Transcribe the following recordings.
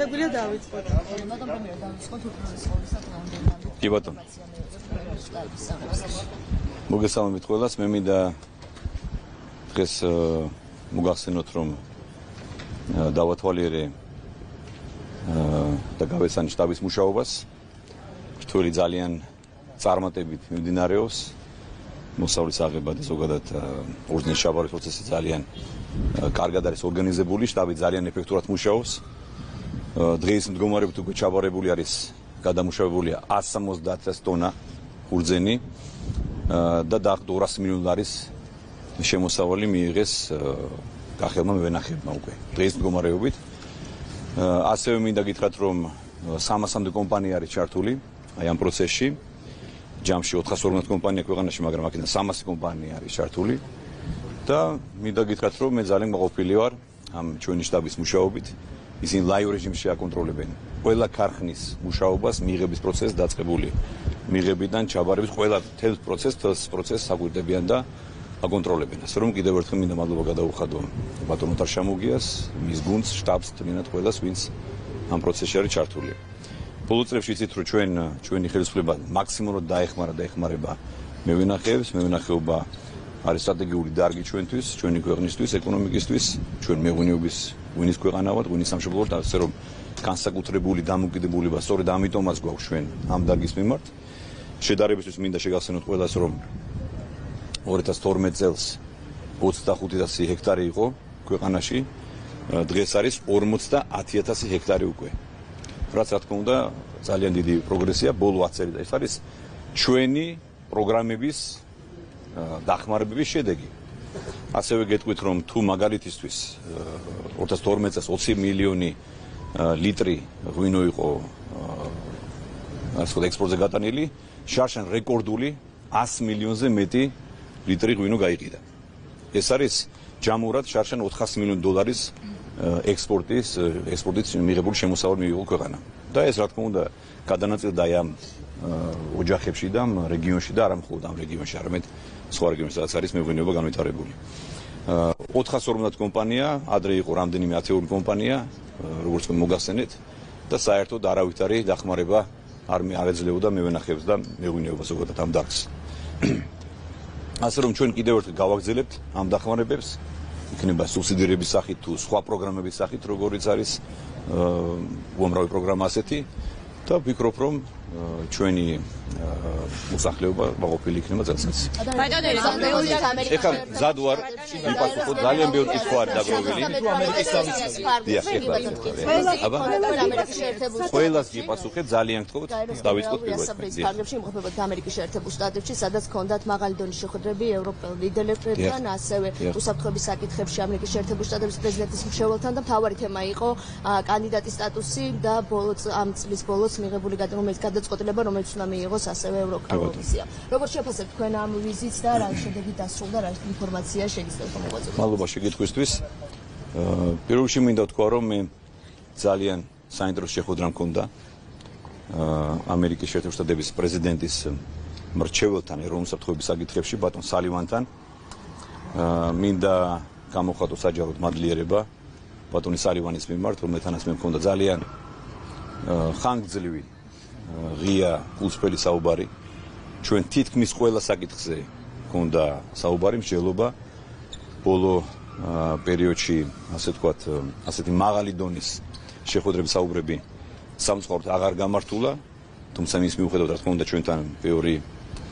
შეგვიძლია დავიწყოთ. კი ბატონო. მოგესალმებით ყველას, მე მინდა დღეს მოგახსენოთ, რომ დავათვალიერე და გავეცანი შტაბის მუშაობას. რთული ძალიან წარმატებით მიმდინარეობს. მოსავლის აღება და ზოგადად ორგანიზაციის ჩაბარის პროცესი ძალიან კარგად არის ორგანიზებული, შტაბი ძალიან ეფექტურად მუშაობს. დღეს მდგომარეობით უკვე ჩაბარებული არის, გადამუშავებულია 170,000 ტონა ხურძენი და დაახლოებით 200 მილიონი ლარის შემოსავალი მიიღეს გახელმა მევენახეებმა უკვე. დღეს მდგომარეობით ასევე მინდა გითხრათ, რომ 300-მდე კომპანია არის ჩართული აი ამ პროცესში. ჯამში 450 კომპანია ქვეყანაში, მაგრამ აქედან 300 კომპანია არის ჩართული და მინდა გითხრათ, რომ მე ძალიან გაყოფილი ვარ ამ ჩვენი შტაბის მუშაობით. ისინი ლაივ რეჟიმში აკონტროლებენ ყველა ქარხნის მუშაობას, მიღების პროცესს დაწყებული მიღებიდან ჩაბარების ყველა პროცესს აგვირდებიან და აკონტროლებენ. ასე რომ კიდევ ერთხელ მინდა მადლობა გადაუხადო ბატონ ოტარ შამუგიას, მის გუნდს, შტაბს, თლიანად ყველას, ვინც ამ პროცესში არის ჩართული. ბოლო წლებში იცით, რომ ჩვენი ხელისუფლება მაქსიმალურად დაეხმარება მევენახეებს. მევენახეობა არის სტრატეგიული დარგი ჩვენთვის, ჩვენი ქვეყნისთვის, ეკონომიკისთვის, ჩვენ მეღვინეობის ღვინის ქვეყანა ვართ, ღვინის სამშობლო ვართ, ასე რომ განსაკუთრებული დამოუკიდებლობა სწორედ ამიტომაც გვაქვს ჩვენ ამ დარგის მიმართ. შედარებისთვის მინდა შეგახსენოთ ყველას, რომ 2012 წელს 25,000 ჰექტარი იყო ქვეყანაში, დღეს არის 50,000 ჰექტარი უკვე. რაც რა თქმა უნდა ძალიან დიდი პროგრესია ბოლო 10 წელი და ეს არის ჩვენი პროგრამების დახმარების შედეგი. ასევე გეტყვით, რომ თუ მაგალითისთვის 2012 წელს 20 მილიონი ლიტრი ღვინო იყო ასე ექსპორტზე გატანილი, შარშან რეკორდული 100 მილიონზე მეტი ლიტრი ღვინო გაიყიდა. ეს არის ჯამურად შარშან 400 მილიონი დოლარის ექსპორტით მიღებული შემოსავალი მიიღო ქვეყანა. და ეს რა თქმა უნდა გადანაწილდა ამ ოჯახებში და ამ რეგიონში და არა მხოლოდ ამ რეგიონში, არამედ სხვა რეგიონებში, სადაც არის მეღვინეობა განვითარებული. 450 კომპანია, ადრე იყო რამდენიმე ათეული კომპანია, როგორც მოგახსენეთ, და საერთოდ არავითარი დახმარება არ ეძლეოდა მევენახეებს და მეღვინეობას ზოგადად ამ დარგს. ასე რომ ჩვენ კიდევ ერთხელ გავაგრძელებთ ამ დახმარებებს, იქნება სუბსიდირების სახით თუ სხვა პროგრამების სახით, როგორიც არის უამრავი პროგრამა ასეთი და ვფიქრობ, რომ ჩვენი მოსახლეობა გაყოფილი იქნება წელიწადში. ეხლა მზად ვარ ვიპასუხოთ, ძალიან ბევრი კითხვა არის დაგროვილი. ყველას გიპასუხეთ, ძალიან გთხოვთ, დავიწყოთ პირველად. ფარგლებში იმყოფებოდა ამერიკის შეერთებულ შტატებში, სადაც ჰქონდათ მაღალი დონის შეხვედრები ევროპელ ლიდერებთან, ასევე უსაფრთხოების საკითხებში ამერიკის შეერთებულ შტატების პრეზიდენტის მრჩეველთან და მთავარი თემა იყო კანდიდატის სტატუსი და ამ წლის ბოლოს მიღებული გადაწყვეტილება, რომელიც უნდა მიიღოს ასევე ევროკომისია. როგორც შეფასებთ თქვენ ამ ვიზიტს და რა შედეგი დასრულდა, რა ინფორმაცია შეგიძლიათ მოგაწოდოთ? მადლობა შეკითხვისთვის. პირველ რიგში მინდა ვთქვა, რომ მე ძალიან საინტერესო შეხვედრა მქონდა ამერიკის შეერთებული შტატების პრეზიდენტის მრჩეველთან ეროვნულ საფრთხოების საკითხებში, ბატონ სალივანთან. მინდა გამოხატო საჯაროდ მადლიერება ბატონი სალივანის მიმართ, რომელთანაც მე მქონდა ძალიან ხანგრძლივი ღია გულწრფელი საუბარი. ჩვენ თითქმის ყველა საკითხზე მქონდა საუბარი, მსჯელობა. ბოლო პერიოდში, ასე ვთქვათ, ასეთი მაღალი დონის შეხვედრების საუბრები სამწუხაროდ აღარ გამართულა, თუმცა მის მიუხედავად, რა თქმა უნდა, ჩვენთან ბევრი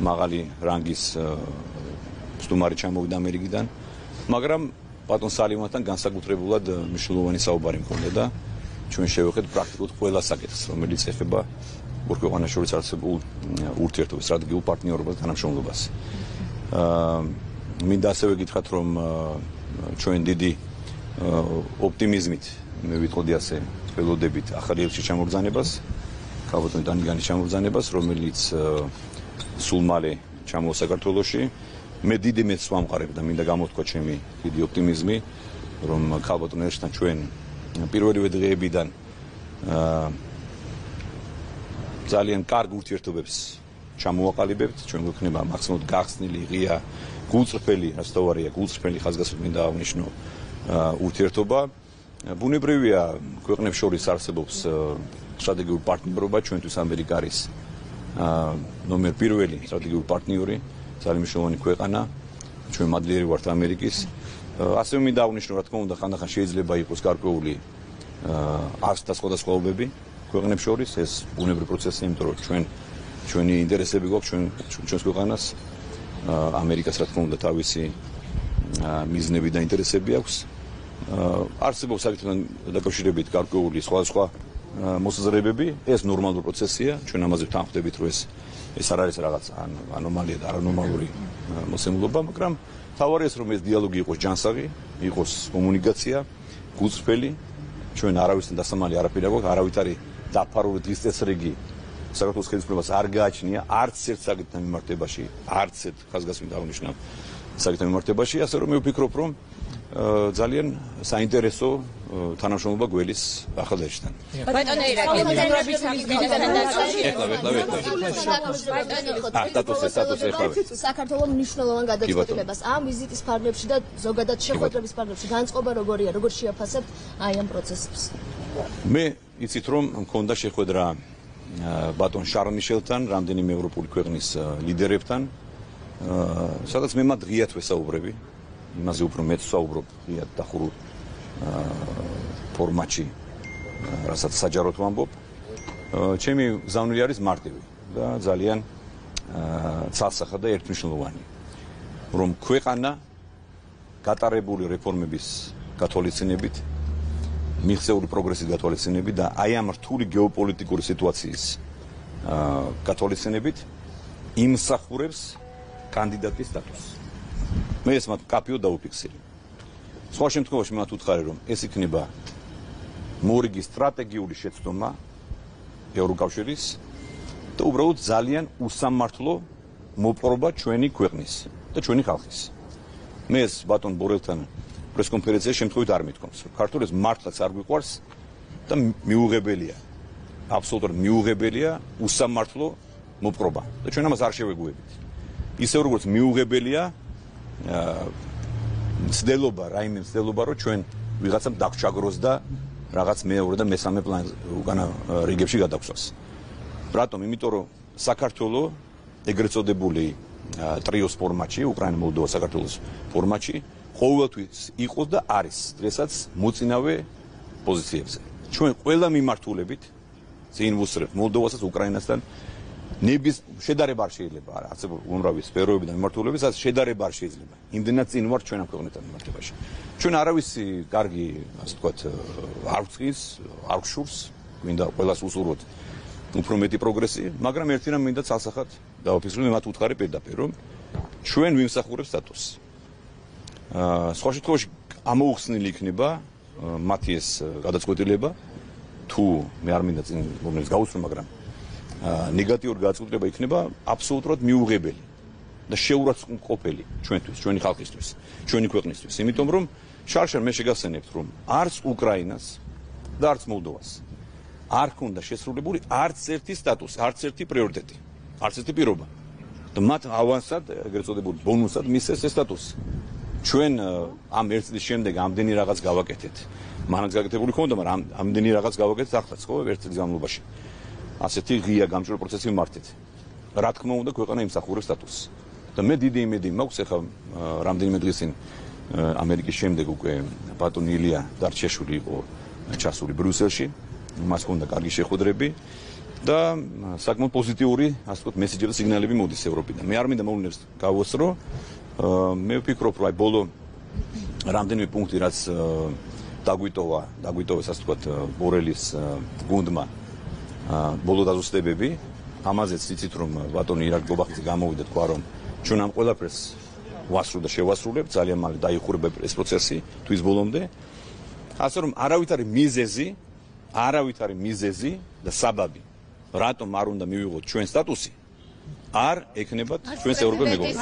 მაღალი რანგის სტუმარი ჩამოვიდა ამერიკიდან, მაგრამ ბატონ სალივანთან განსაკუთრებულად მნიშვნელოვანი საუბარი მქონდა და ჩვენ შევხედეთ პრაქტიკულად ყველა საკითხს, რომელიც ეხება ორ ქვეყანას შორის არსებულ ურთიერთობას, სტრატეგიულ პარტნიორობას და თანამშრომლობას. მინდა ასევე გითხრათ, რომ ჩვენ დიდი ოპტიმიზმით მე ვიტყოდი ასე ველოდებით ახალი ელჩის ჩამოგზავნებას, ქალბატონ დანიგანის ჩამოგზავნებას, რომელიც სულ მალე ჩამოვა საქართველოში. მე დიდი მეც ვამყარებ და მინდა გამოთქვა ჩემი დიდი ოპტიმიზმი, რომ ქალბატონ ერჩთან ჩვენ პირველივე დღეებიდან ძალიან კარგ ურთიერთობებს ჩამოვაყალიბებთ, ჩვენ გვექნება მაქსიმალურად გახსნილი, ღია, გულწრფელი, რაც თავარია, გულწრფელი ხაზგასმით მინდა აღნიშნო ურთიერთობა ბუნებრივია ქვეყნებს შორის არსებობს სტრატეგიული პარტნიორობა, ჩვენთვის ამერიკა არის ნომერ პირველი სტრატეგიული პარტნიორი, ძალიან მნიშვნელოვანი ქვეყანა, ჩვენ მადლიერი ვართ ამერიკის. ასევე მინდა აღნიშნო, რა თქმა უნდა, ხანდახან შეიძლება იყოს გარკვეული არსთა სხვადასხვაობები ქვეყნებს შორის, ეს ბუნებრივი პროცესია, იმიტომ რომ ჩვენი ინტერესები გვაქვს ჩვენს ქვეყანას, ამერიკას რა თქმა უნდა თავისი მიზნები და ინტერესები აქვს. არსებობს საკითხთან დაკავშირებით გარკვეული სხვადასხვა მოსაზრებები, ეს ნორმალური პროცესია, ჩვენ ამაზე ვთანხმდებით, რომ ეს არ არის რაღაც ანომალია და არანორმალური მოსემულობა, მაგრამ თავარია რომ ეს დიალოგი იყოს ჯანსაღი, იყოს კომუნიკაცია, გულწრფელი, ჩვენ არავისთან დასამალი არაფერი არ გვაქვს, არავითარი დაფარული დღის წესრიგი საქართველოს ხელისუფლებას არ გააჩნია არც ერთ საკითხთან მიმართებაში, არც ერთ ხაზგასმით აღნიშნავ საკითხთან მიმართებაში, ასე რომ მე ვფიქრობ, რომ ძალიან საინტერესო თანამშრომლობა გველის ახალ ერჩთან. ბატონო ირაკლი, საქართველოს მნიშვნელოვან გადაწყვეტილებას ამ ვიზიტის ფარგლებში და ზოგადად შეხვედრების ფარგლებში განწყობა როგორია, როგორ შეაფასებთ აი ამ პროცესებს? მე იცით რომ მქონდა შეხვედრა ბატონ შარლ მიშელთან, რამდენიმე ევროპული ქვეყნის ლიდერებთან, სადაც მე მათ ღიად ვესაუბრები. იმაზე უფრო მეც ვსაუბრობ ღიად დახურულ ფორმატში, რასაც საჯაროდ ვამბობ. ჩემი გზავნილი არის მარტივი და ძალიან ცალსახა და ერთმნიშვნელოვანი, რომ ქვეყანა გატარებული რეფორმების გათვალისწინებით, მიღწეული პროგრესის გათვალისწინებით და აი ამ რთული გეოპოლიტიკური სიტუაციის გათვალისწინებით იმსახურებს კანდიდატის სტატუსს. მე ეს მათ კაფეო დაუფიქსირე. სხვა შემთხვევაში მათ უთხარი, რომ ეს იქნება მორიგი სტრატეგიული შეცდომა ევროკავშირის და უბრალოდ ძალიან უსამართლო მოპყრობა ჩვენი ქვეყნის და ჩვენი ხალხის. მე ეს ბატონ ბორელთან პრესკონფერენციაში შემთხვევით არ მithქვამს, რომ ქართულებს მართლაც არ გვიყვარს და მიუღებელია, აბსოლუტურად მიუღებელია უსამართლო მოპყრობა და ჩვენ ამას არ შევეგუებით. ისე როგორც მიუღებელია მცდელობა, რაიმე მცდელობა, რომ ჩვენ ვიღაცამ დაგჩაგროს და რაღაც მეორე და მესამე პლანზე უკანა რიგებში გადაგვსვას. რატომ? იმიტომ რომ საქართველოს ეგრეთ წოდებული ტრიოს ფორმატში, უკრაინა, მოლდოვა, საქართველოს ფორმატში ყოველთვის იყო და არის დღესაც მოწინავე პოზიციებზე. ჩვენ ყველა მიმართულებით წინ ვუსწრებთ მოლდოვასაც, უკრაინასთან ნების შედარება არ შეიძლება, არსებობს უმრავი სფეროები და მიმართულებები, სადაც შედარება არ შეიძლება. იმდენად წინ ვართ ჩვენ ამ ქვეყნებთან მიმართებაში. ჩვენ არავისი კარგი, ასე ვთქვათ, არ ვწყის, არ ვშურს, მინდა ყველას უსურვოთ უფრო მეტი პროგრესი, მაგრამ ერთი რამ მინდა ცალსახად დავაფიქსიროთ, მე მათ უთხარი პირდაპირ, რომ ჩვენ ვიმსახურებთ სტატუსს. სხვა შემთხვევაში ამოუხსნილი იქნება მათი ეს გადაწყვეტილება, თუ მე არ მინდა წინ მომენტს გავუსწრო, მაგრამ ნეგატიური გადაწყვეტილება იქნება აბსოლუტურად მიუღებელი და შეურაცხმყოფელი ჩვენთვის, ჩვენი ხალხისთვის, ჩვენი ქვეყნისთვის. იმიტომ რომ შარშან მე შეგახსენებთ, რომ არც უკრაინას და არც მოლდოვას არ ქონდა შესრულებული არც ერთი სტატუსი, არც ერთი პრიორიტეტი, არც ერთი პირობა. და მათ ავანსად, ეგრეთ წოდებული ბონუსად მისცეს ეს სტატუსი. ჩვენ ამ ერთ წლის შემდეგ ამდენი რაღაც გავაკეთეთ. მანაც გაკეთებული ხონდა, მაგრამ ამდენი რაღაც გავაკეთეთ ახლაც, ხო, ერთ წლის განმავლობაში. ასეთი ღია გამჭვირვალე პროცესი ვმართეთ. რა თქმა უნდა, ქვეყანა იმსახურებს სტატუსს. და მე დიდი იმედი მაქვს, ახლა რამდენიმე დღის წინ ამერიკის შემდეგ უკვე ბატონი ილია დარჩიაშვილი იყო ჩასული ბრიუსელში, მას ჰქონდა კარგი შეხვედრები და საკმაოდ პოზიტიური, ასე ვთქვათ, მესეჯები და სიგნალები მოდის ევროპიდან. მე არ მინდა მოვლენებს გავუსწრო, მე ვფიქრობ, რომ აი ბოლო რამდენიმე პუნქტი, რაც დაგვიტოვა, ასე ვთქვათ, ბორელის გუნდმა ბოლო დაზუსტებები, ამაზეც იცით რომ ბატონი ირაკლი გობახიძე გამოვიდა თქვა რომ ჩვენ ამ ყველაფერს ვასრულებთ და შევასრულებთ, ძალიან მალე დაიხურება ეს პროცესი თვის ბოლომდე. ასე რომ არავითარი მიზეზი და საბაბი რატომ არ უნდა მივიღოთ ჩვენ სტატუსი არ ექნებათ ჩვენს ევროპელ მეგობრებს.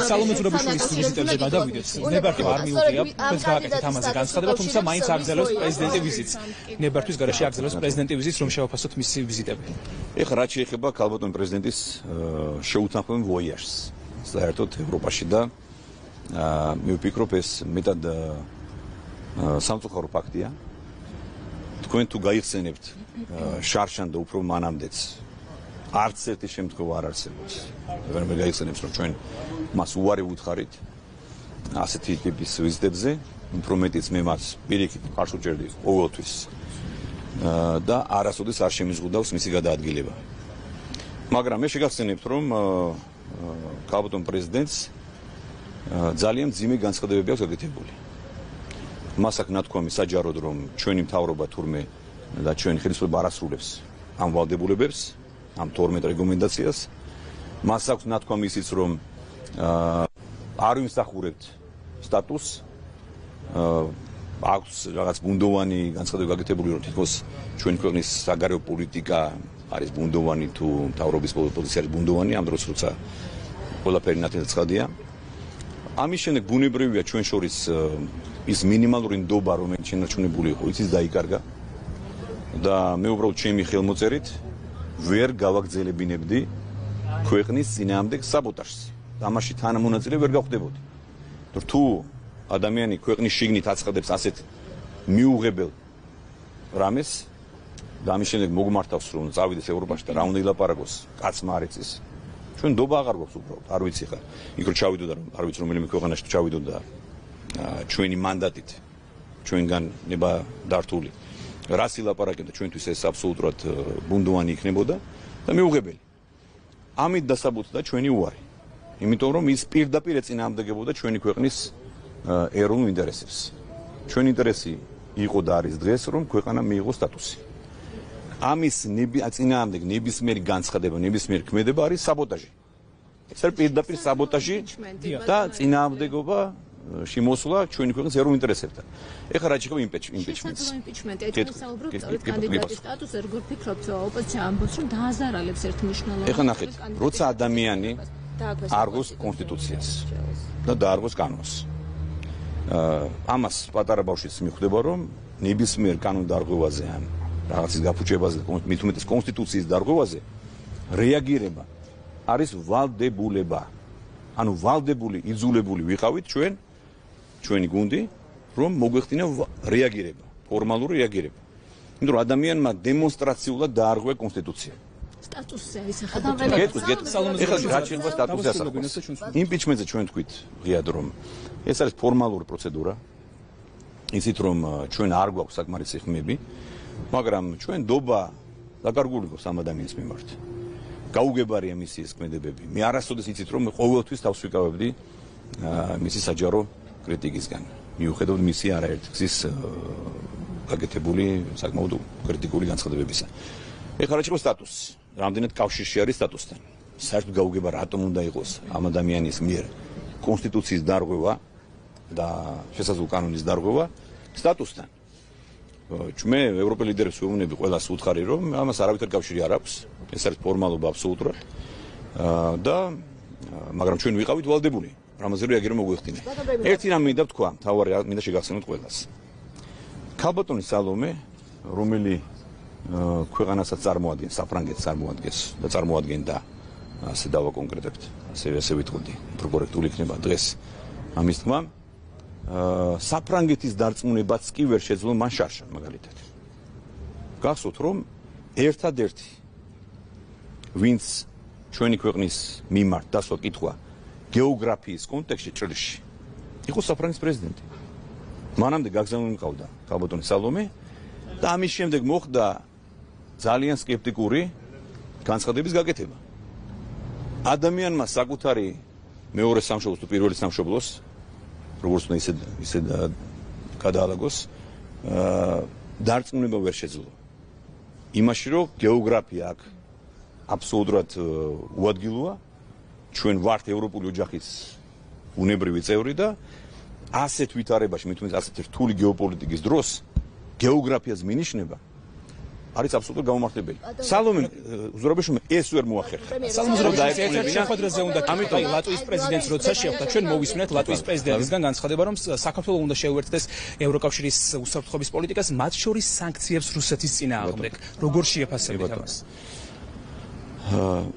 სალომე ზურაბიშვილის ვიზიტებზე გადავიდეთ. ნებართვა არ მიუღია, თქვენს გააკეთეთ ამაზე განცხადება, თუმცა მაინც აგზავნოს პრეზიდენტი ვიზიტს. ნებართვის გარშე აგზავნოს პრეზიდენტი ვიზიტს, რომ შევაფასოთ მისი ვიზიტები. ეხლა რაც შეეხება ქალბატონ პრეზიდენტის შეუთანხმებულ ვოიაჟს. საერთოდ ევროპაში და მე ვფიქრობ ეს მეტად სამწუხარო ფაქტია. თქვენ თუ გაიხსენებთ შარშან და უფრო მანამდეც არც ერთი შემთხვევა არ არსებობს. ვერმე გაიხსენებს რომ ჩვენ მას უარი ვუთხარით ასეთი ტიპის ვიზიტებზე, უფრო მეტიც მე მას პირიქით ხარს უჭერდი ყოველთვის და არასოდეს არ შემიზღუდავს მისი გადაადგილება. მაგრამ მე შეგახსენებთ რომ ქალბატონ პრეზიდენტს ძალიან ძიმე განცხადებები აქვს გაკეთებული. მას აქვს ნათქვამი საჯაროდ რომ ჩვენი მთავრობა თურმე და ჩვენი ხელისუფლება არასრულებს ამ ვალდებულებებს, ამ 12 რეკომენდაციას. მას აქვს ნათქვამი ისიც რომ არ ვიმსახურებთ სტატუსს, აქვს რაღაც ბუნდოვანი განცხადებები გაკეთებული რომ თითქოს ჩვენი ქვეყნის საგარეო პოლიტიკა არის ბუნდოვანი თუ მთავრობის პოზიცია არის ბუნდოვანი ამ დროს როცა ყველაფერი ნათელცხადია. ამის შემდეგ ბუნებრივია ჩვენ შორის ის მინიმალური ნდობა რომელიც შენარჩუნებული იყო იცის დაიკარგა და მე უბრალოდ ჩემი ხელმოწერით ვერ გავაგრძელებინებდი ქვეყნის წინააღმდეგ საბოტაჟს. ამაში თანამონაწილე ვერ გავხდებოდი. თუ ადამიანი ქვეყნის შიგნით აცხადებს ასეთ მიუღებელ რამეს და ამის შემდეგ მოგმართავს რომ წავიდეს ევროპაში და რა უნდა ილაპარაკოს კაცმა არ იცის. ჩვენ ნდობა აღარ გვაქვს უბრალოდ, არ ვიცი ხა. იქ რო ჩავიდო და არ ვიცი რომელიმე ქვეყანაში ჩავიდო და ჩვენი მანდატით ჩვენგან ნება დართული. რას ილაპარაკებდა და ჩვენთვის ეს აბსოლუტურად ბუნდოვანი იქნებოდა და მიუღებელი. ამით დასაბუთდა ჩვენი უარი. იმიტომ რომ ის პირდაპირ ეწინააღმდეგებოდა ჩვენი ქვეყნის ეროვნულ ინტერესებს. ჩვენი ინტერესი იყო და არის დღეს რომ ქვეყანა მიიღოს სტატუსი. ამის წინააღმდეგ ნებისმიერი განცხადება, ნებისმიერი ქმედება არის საბოტაჟი. ეს არის პირდაპირ საბოტაჟი და წინააღმდეგობა შემოსვლა ჩვენი ქვეყნის ეროვნულ ინტერესებთან. ეხლა რა შეიძლება იმპიჩმენტს? იმპიჩმენტი ეთნოსაუბრობ წავით კანდიდატის სტატუსზე, როგორ ფიქრობთ ოპოზიცია ამბობს რომ დააზარალებს ერთმნიშვნელოვნად. ეხლა ნახეთ, როცა ადამიანი არგოს კონსტიტუციას და დაარგოს კანონს. ამას პატარა ბავშვიც მიხვდება რომ ნებისმიერ კანონ დარღვევაზე ან რაღაცის გაფუჭებაზე, მით უმეტეს კონსტიტუციის დარღვევაზე რეაგირება არის ვალდებულება. ანუ ვალდებული, იძულებული ვიყავით ჩვენი გუნდი, რომ მოგვეხდინა რეაგირება, ფორმალური რეაგირება. იმიტომ რომ ადამიანმა დემონსტრაციულად დაარღვია კონსტიტუცია. სტატუსზე ის ეხლა რა შეიძლება სტატუსზე ასახოს. იმპიჩმენტზე ჩვენ თქვით ღიად რომ ეს არის ფორმალური პროცედურა. იცით რომ ჩვენ არ გვაქვს საკმარისი ხმები, მაგრამ ჩვენ ნდობა დაკარგული გვაქვს ამ ადამიანის მიმართ. გაუგებარია მისი ეს ქმედებები. მე არასოდეს იცით რომ ყოველთვის თავს ვიკავებდი მისი საჯარო კრიტიკისგან. მიუხედავად მისი არაერთი გზის გაკეთებული საკმაოდ კრიტიკული განცხადებებისა. ეხლა რა შეიძლება სტატუსი? რამდენად კავშირში არის სტატუსთან? საერთოდ გაუგება რატომ უნდა იყოს ამ ადამიანის მიერ კონსტიტუციის დარღვევა და შესაძლო კანონის დარღვევა სტატუსთან? ჩვენ ევროპელ ლიდერებს ვეუბნები ყველას უთხარი რომ ამას არავითარ კავშირი არ აქვს. ეს არის ფორმალობა აბსოლუტურად და მაგრამ ჩვენ ვიყავით ვალდებული რამაზე რეაგირება მოგვეხდინა. ერთი რამ მინდა ვთქვა, თავარი მინდა შეგახსენოთ ყველას. ქალბატონი სალომე, რომელი ქვეყანასაც წარმოადგენს, საფრანგეთს წარმოადგენს და წარმოადგენდა, ასე დავაკონკრეტებთ, ასე ვიტყოდი, უფრო კორექტული იქნება დღეს ამის თქმა. საფრანგეთის დარწმუნებაც კი ვერ შეძლო მან შარშან მაგალითად. გახსოვთ რომ ერთადერთი ვინც ჩვენი ქვეყნის მიმართ დასვა კითხვა გეოგრაფიის კონტექსტში ჭრილში იყო საფრანგეთის პრეზიდენტი. მანამდე გაგზავნილი მყავდა ქალბატონი სალომე და ამის შემდეგ მოხდა ძალიან სკეპტიკური განცხადების გაკეთება. ადამიანმა საკუთარი მეორე სამშობლოს თუ პირველი სამშობლოს როგორც უნდა ისე გადაალაგოს დარწმუნება ვერ შეძლო. იმაში რომ გეოგრაფია აქ აბსოლუტურად უადგილოა, ჩვენ ვართ ევროპული ოჯახის უნებრივი წევრი და ასეთ ვითარებაში, მით უმეტეს ასეთ რთული გეოპოლიტიკის დროს გეოგრაფიას მინიშნება არის აბსოლუტურად გამომართლებელი. სალომე უზურაბიშვილმა ეს ვერ მოახერხა. სალომე უზურაბიშვილს ერთ შეხვედრაზე უნდა ამიტომ ლატვიის პრეზიდენტს როცა შეხვდა, ჩვენ მოვისმენთ ლატვიის პრეზიდენტისგან განცხადება, რომ საქართველოს უნდა შეუერთდეს ევროკავშირის უსაფრთხოების პოლიტიკას, მათ შორის სანქციებს რუსეთის წინააღმდეგ. როგორ შეაფასებთ ამას?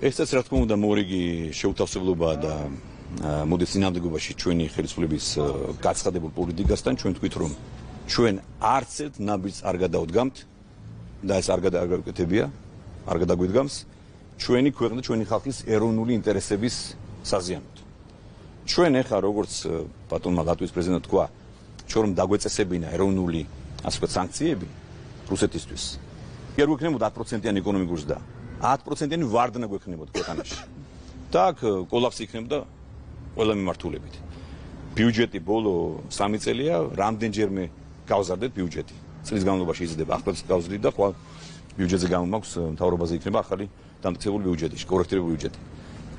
ესეც რა თქმა უნდა მორიგი შეუთავსებლობაა და მოდი წინამდებობაში ჩვენი ხელისუფლების გაცხადებულ პოლიტიკასთან ჩვენ თქვით რომ ჩვენ არც ერთ ნაბიჯს არ გადავდგამთ და ეს არ გადაგაკეთებია, არ გადაგვიდგამს ჩვენი ქვეყნის და ჩვენი ხალხის ეროვნული ინტერესების საზიანოდ. ჩვენ ახლა როგორც ბატონმა ლატვიის პრეზიდენტმა თქვა, ჩვენ რომ დაგვეწესებინა ეროვნული ასე ვთქვათ სანქციები რუსეთისთვის. კი არ გვექნებოდა 10%-იანი ეკონომიკური ზრდა, 10%-იანი ვარდნა გვექნებოდა ქვეყანაში. და აქ კოლაფსი იქნებოდა ყველა მიმართულებით. ბიუჯეტი ბოლო 3 წელია რამდენჯერმე გავზარდეთ ბიუჯეტი. წლის განმავლობაში იზრდება, ახლა გავზრდით და ხვალ ბიუჯეტზე გამომაქვს მთავრობაზე იქნება ახალი დამტკიცებული ბიუჯეტი, კორექტირებული ბიუჯეტი.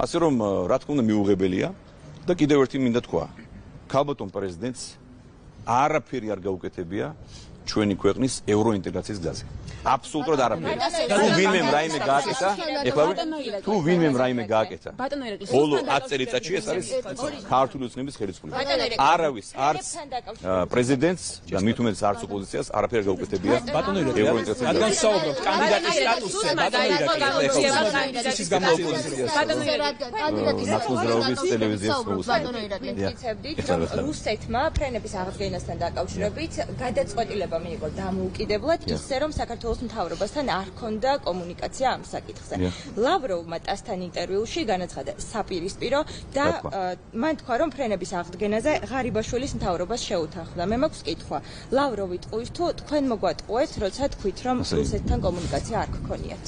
ასე რომ რა თქმა უნდა მიუღებელია და კიდევ ერთი მინდა თქვა. ქალბატონ პრეზიდენტს არაფერი არ გაუკეთებია ჩვენი ქვეყნის ევროინტეგრაციის გზაზე. აბსოლუტურად არაფერი. თუ ვინმემ რაიმე გააკეთა, ეხლა თუ ვინმემ რაიმე გააკეთა. ბოლო 10 წელიწადში ეს არის ქართული ოცნების ხელისუფლება. არავის არც პრეზიდენტს და მით უმეტეს არც ოპოზიციას არაფერი გაუკეთებია ევროინტეგრაციის. რადგან საუბრობთ კანდიდატის სტატუსზე, ნაცნობების ტელევიზიას ვიცებდით, რომ რუსეთმა ფრენების აღდგენასთან დაკავშირებით გადაწყვეტილება მიიღო დამოუკიდებლად, ისე რომ საქართველოს მთავრობასთან არ ჰქონდა კომუნიკაცია ამ საკითხზე. ლავროვმა ტასთან ინტერვიუში განაცხადა საპირისპირო და მან თქვა, რომ ფრენების აღდგენაზე ღარიბაშვილის მთავრობას შეუთანხმდა. მე მაქვს კითხვა. ლავროვი ტყუის თუ თქვენ მოგვატყუეთ, როცა თქვით, რომ რუსეთთან კომუნიკაცია არ გქონიათ?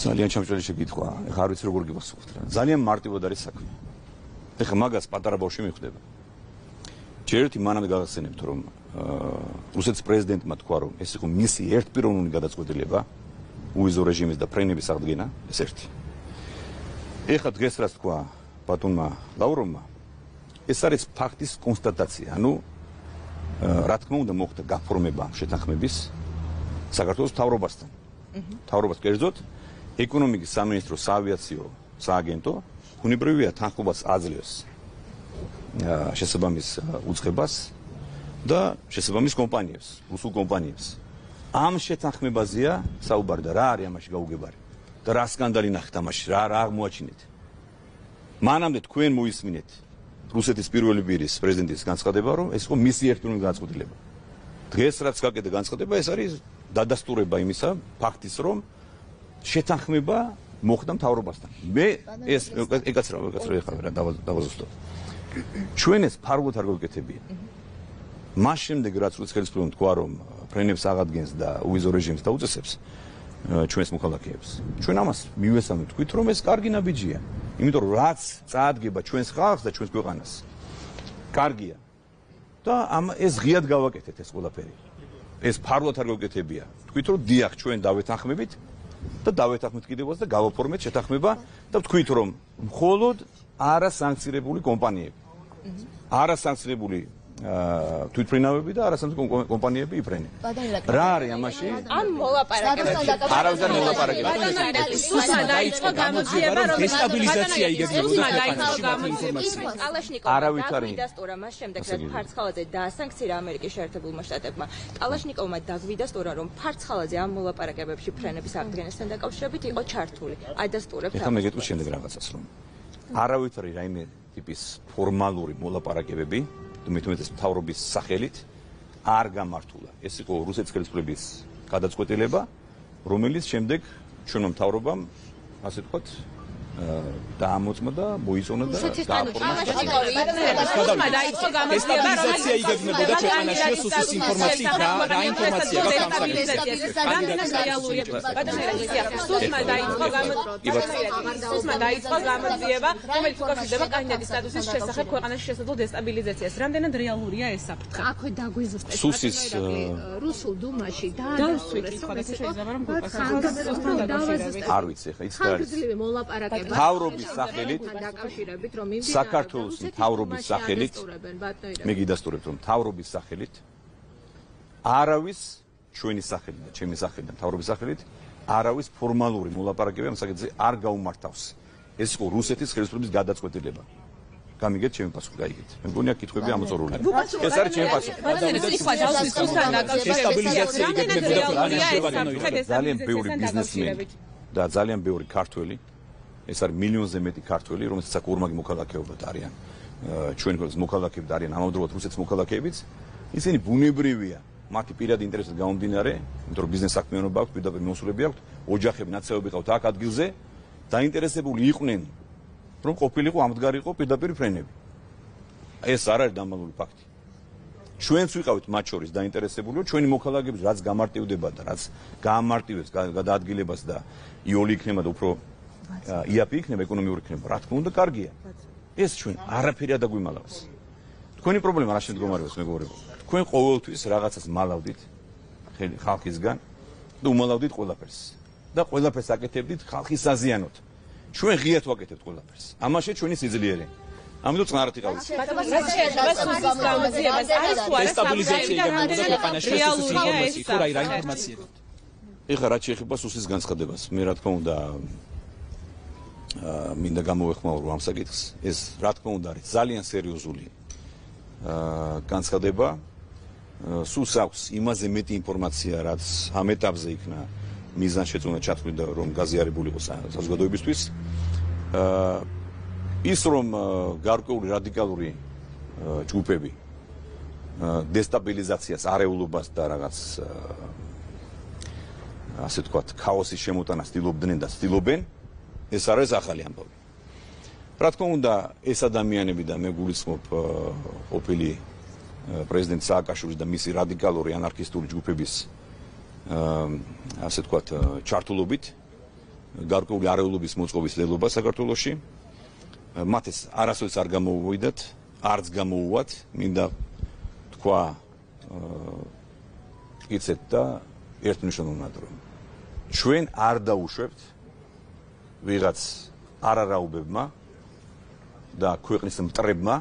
ძალიან ჩამჭრელი შეკითხვა. ეხლა არ ვიცი როგორ გიგვასწრებთ რა. ძალიან მარტივად არის საქმე. ეხლა მაგას პატარა ბავშვი მიხვდება. ჯერ ერთი მანამდე გაგახსენებთ, რომ რუსეთის პრეზიდენტმა თქვა, რომ ეს იყო მისი ერთპიროვნული გადაწყვეტილება უვიზო რეჟიმის და ფრენების აღდგენა, ეს ერთი. ეხლა დღეს რაც თქვა ბატონმა ლავროვმა, ეს არის ფაქტის კონსტატაცია. ანუ რა თქმა უნდა მოხდა გაფორმება შეთანხმების საქართველოს მთავრობასთან. მთავრობას კერძოდ ეკონომიკის სამინისტრო, საავიაციო სააგენტო უნებრივია თანხმობას აძლევს შესაბამის უწყებას და შესაბამის კომპანიებს, რუსულ კომპანიებს. ამ შეთანხმებაზეა საუბარი და რა არის ამაში გაუგებარი და რა სკანდალი ნახეთ ამაში, რა აღმოაჩინეთ. მანამდე თქვენ მოისმინეთ რუსეთის პირველი პირის პრეზიდენტის განცხადება, რომ ეს იყო მისი ერთპიროვნული გადაწყვეტილება. დღეს რაც გაკეთდა განცხადება, ეს არის დადასტურება იმისა ფაქტის, რომ შეთანხმება მოხდა მთავრობასთან. მე ეს ეკაცრა ეხლა რა დავაზუსტო. ჩვენ ეს ფარულად არ გავუკეთებია. მას შემდეგ რაც რუსეთის ხელისუფლებამ თქვა, რომ ფრენებს აღადგენს და უვიზო რეჟიმს დაუწესებს ჩვენს მოქალაქეებს. ჩვენ ამას მივესალმეთ, თქვით, რომ ეს კარგი ნაბიჯია. იმიტომ რომ რაც წაადგება ჩვენს ხალხს და ჩვენს ქვეყანას. კარგია. და ეს ღიად გავაკეთეთ ეს ყველაფერი. ეს ფარულად არ გავუკეთებია. თქვით, რომ დიახ, ჩვენ დავეთანხმებით და დავეთანხმეთ კიდევაც და გავაფორმეთ შეთანხმება და ვთქვით, რომ მხოლოდ არასანქცირებული კომპანიები. არასანქცირებული თვითმფრინავები და არასანქცირებული კომპანიები იფრენენ. რა არის ამაში? ამ მოლაპარაკებებში არავის არ მოლაპარაკება. სუსმა დაიწყო გამოძიება, რომ დესტაბილიზაცია იგებდებოდა ქვეყანაში ინფორმაცია. კალაშნიკოვმა დაგვიდასტურა მას შემდეგ, რაც ფარცხალაძე დაასანქცირა ამერიკის შეერთებულმა შტატებმა. კალაშნიკოვმა დაგვიდასტურა, რომ ფარცხალაძე ამ მოლაპარაკებებში ფრენების აღდგენასთან დაკავშირებით იყო ჩართული. ადასტურებთ. ეხლა მე გეტყვი შემდეგ რაღაცას, რომ არავითარი რაიმე ტიპის ფორმალური მოლაპარაკებები მით უმეტეს მთავრობის სახელით არ გამართულა. ეს იყო რუსეთის ხელისუფლების გადაწყვეტილება, რომელიც შემდეგ ჩვენმა მთავრობამ, ასე ვთქვათ, დაამოწმა და მოიწონა და გააფორმა. დესტაბილიზაცია იგებდებოდა ქვეყანაში სუსის ინფორმაციით რა ინფორმაცია სუსმა დაიწყო გამოძიება, რომელიც უკავშირდება კანდიდატის სტატუსის შესახებ ქვეყანაში შესაძლო დესტაბილიზაციას. რამდენად რეალურია ეს საფრთხე? აქვე დაგვიზუსტეთ. სუსის რუსულ დუმაში დაასტურეს, რომ ეს შეიძლება რომ არ ვიცი, ეხლა ის არის ხანგრძლივი მოლაპარაკება მთავრობის სახელით დაკავშირებით, რომ საქართველოს მთავრობის სახელით მე გიდასტურებთ, რომ მთავრობის სახელით არავის ჩვენი სახელით და ჩემი სახელით და მთავრობის სახელით არავის ფორმალური მოლაპარაკება ამ საკითხზე არ გაუმართავს. ეს იყო რუსეთის ხელისუფლების გადაწყვეტილება. გამიგეთ ჩემი პასუხი, გაიგეთ. მე მგონია კითხვები ამოწურული. ეს არის ჩემი პასუხი. დესტაბილიზაცია იგებდებოდა ქვეყანაში. ძალიან ბევრი ბიზნესმენი და ძალიან ბევრი ქართველი ეს არის მილიონზე მეტი ქართველი, რომელსაც აქ ორმაგი მოქალაქეობად არიან. ჩვენ ქვეყნის მოქალაქეებად არიან ამავდროულად რუსეთის მოქალაქეებიც. ისინი ბუნებრივია, მათი პირადი ინტერესით გამომდინარე, იმიტომ რომ ბიზნეს საქმიანობა აქვს, პირდაპირ მოსულები აქვს, ოჯახები, ნაცნობები ყავთ აქ ადგილზე, დაინტერესებული იყვნენ, რომ ყოფილიყო ამდგარიყო პირდაპირ ფრენები. ეს არ არის დამალული ფაქტი. ჩვენც ვიყავით მათ შორის დაინტერესებული, რომ ჩვენი მოქალაქეები რაც გამარტივდება და რაც გაამარტივებს გადაადგილებას და იოლი იქნება და უფრო იაპი იქნება, ეკონომიური იქნება, რა თქმა უნდა, კარგია. ეს ჩვენ არაფერი არ დაგვიმალავს. თქვენი პრობლემა რა შემდგომარეობს, მეგობრებო? თქვენ ყოველთვის რაღაცას მალავდით ხალხისგან და უმალავდით ყველაფერს. და ყველაფერს აკეთებდით ხალხის საზიანოდ. ჩვენ ღიად ვაკეთებთ ყველაფერს. ამაშია ჩვენი სიძლიერე. ამიტომ წნარად იყავით. დესტაბილიზაცია იგებოდა ქვეყანაში სუსის ინფორმაცია, ხო რა ინფორმაციები. ეხლა რაც შეეხება სუსის განცხადებას, მე რა თქმა უნდა მინდა გამოვეხმაურო ამ საკითხს. ეს რა თქმა უნდა არის ძალიან სერიოზული განცხადება. სუს აქვს იმაზე მეტი ინფორმაცია, რაც ამ ეტაპზე იქნა მიზანშეწონა ჩათვლიდა, რომ გაზიარებული იყო საზოგადოებისთვის. ის რომ გარკვეული რადიკალური ჯგუფები დესტაბილიზაციას, არეულობას და რაღაც ასე ვთქვათ, ქაოსის შემოტანას ცდილობდნენ და ცდილობენ, ეს არის ახალი ამბავი. რა თქმა უნდა, ეს ადამიანები და მე გულისხმობ ყოფილი პრეზიდენტ სააკაშვილის და მისი რადიკალური ანარქისტული ჯგუფების ასე ვთქვათ, ჩართულობით გარკვეული არეულობის მოწყობის ლელობა საქართველოში. მათ ეს არასოდეს არ გამოუვიდათ, არც გამოუვათ, მინდა თქვა იცეთ და ერთმნიშვნელოვნად რომ ჩვენ არ დაუშვებთ ვიღაც არარაუბებმა და ქვეყნის მტრებმა,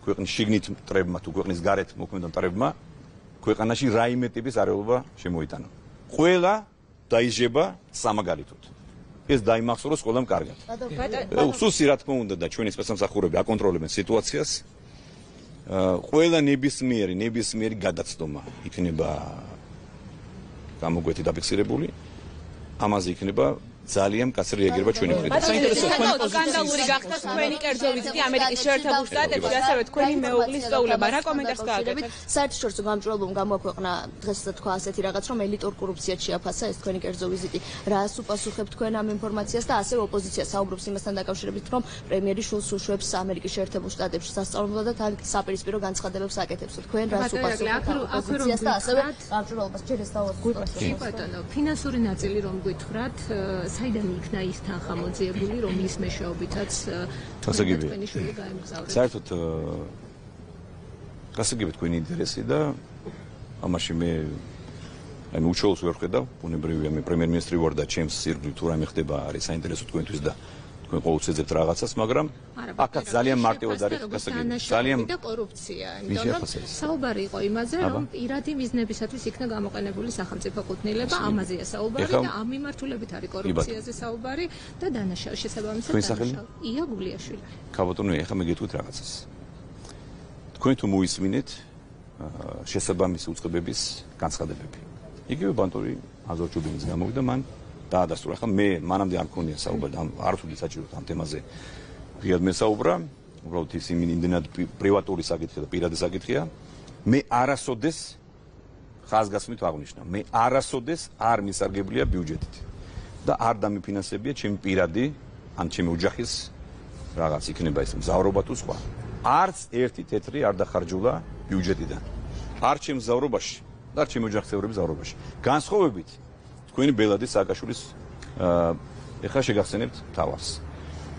ქვეყნის შიგნით მტრებმა თუ ქვეყნის გარეთ მოქმედ მტრებმა ქვეყანაში რაიმე ტიპის არეულობა შემოიტანა. ყველა დაიჟება სამაგალითოდ. ეს დაიმახსოვროს ყველამ კარგად. სუსი რა თქმა უნდა და ჩვენი სპეცსამსახურები აკონტროლებენ სიტუაციას. ყველა ნებისმიერი გადაცდომა იქნება გამოგვეთი დაფიქსირებული. ამაზე იქნება ძალიან მკაცრი რეაგირება ჩვენი მხრიდან. საინტერესოა თქვენი სკანდალური გახდა თქვენი კერძო ვიზიტი ამერიკის შეერთებულ შტატებში, ასევე თქვენი მეუღლის სწავლება. რა კომენტარს გააკეთეთ? საერთაშორისო გამჭვირვალობამ გამოაქვეყნა დღეს თქვა ასეთი რაღაც, რომ ელიტურ კორუფციად შეაფასა ეს თქვენი კერძო ვიზიტი. რას უპასუხებთ თქვენ ამ ინფორმაციას და ასევე ოპოზიცია საუბრობს იმასთან დაკავშირებით, რომ პრემიერი შულს უშვებს ამერიკის შეერთებულ შტატებში სასწავლებლად და თან საპირისპირო განცხადებებს აკეთებს. თქვენ რას უპასუხებთ ოპოზიციას და ასევე გამჭვირვალობას ჯერ ეს დავასრულოთ. ბატონო, ფინანსური ნაწილი რომ გითხრათ, საიდან იქნა ის თანხა მოძიებული, რომლის მეშვეობითაც თქვენი შვილი გაემგზავრა. საერთოდ გასაგებია თქვენი ინტერესი და ამაში მე უშუალოდ ვერ ხედავ, ბუნებრივია მე პრემიერ-მინისტრი ვარ და ჩემს ირგვლივ თუ რამე ხდება არის საინტერესო თქვენთვის და თქვენ ყოველთვის ეძებთ რაღაცას, მაგრამ აქაც ძალიან მარტივად არის გასაგებია. ძალიან და კორუფცია, იმიტომ რომ საუბარი იყო იმაზე, რომ პირადი მიზნებისათვის იქნა გამოყენებული სახელმწიფო კუთვნილება, ამაზეა საუბარი და ამ მიმართულებით არის კორუფციაზე საუბარი და დანაშაული შესაბამისად ია გულიაშვილი. ქაბატონო, ეხლა მე გეტყვით რაღაცას. თქვენ თუ მოისმინეთ შესაბამისი უწყებების განცხადებები. იგივე ბანტური აზარ ჩუბინიც გამოვიდა მან დაადასტურა. ახლა მე მანამდე არ მქონია საუბარი, არ ვთვლი საჭიროდ ამ თემაზე. ღიად მესაუბრა, უბრალოდ ის იმდენად პრივატური საკითხია და პირადი საკითხია. მე არასოდეს ხაზგასმით აღნიშნა. მე არასოდეს არ მისარგებლია ბიუჯეტით და არ დამიფინანსებია ჩემი პირადი ან ჩემი ოჯახის რაღაც იქნება ეს მზავრობა თუ სხვა. არც ერთი თეთრი არ დახარჯულა ბიუჯეტიდან. არ ჩემს მზავრობაში და არ ჩემი ოჯახის წევრების მზავრობაში. განსხვავებით თქვენი ბელადი სააკაშვილის ეხლა შეგახსენებთ თავს.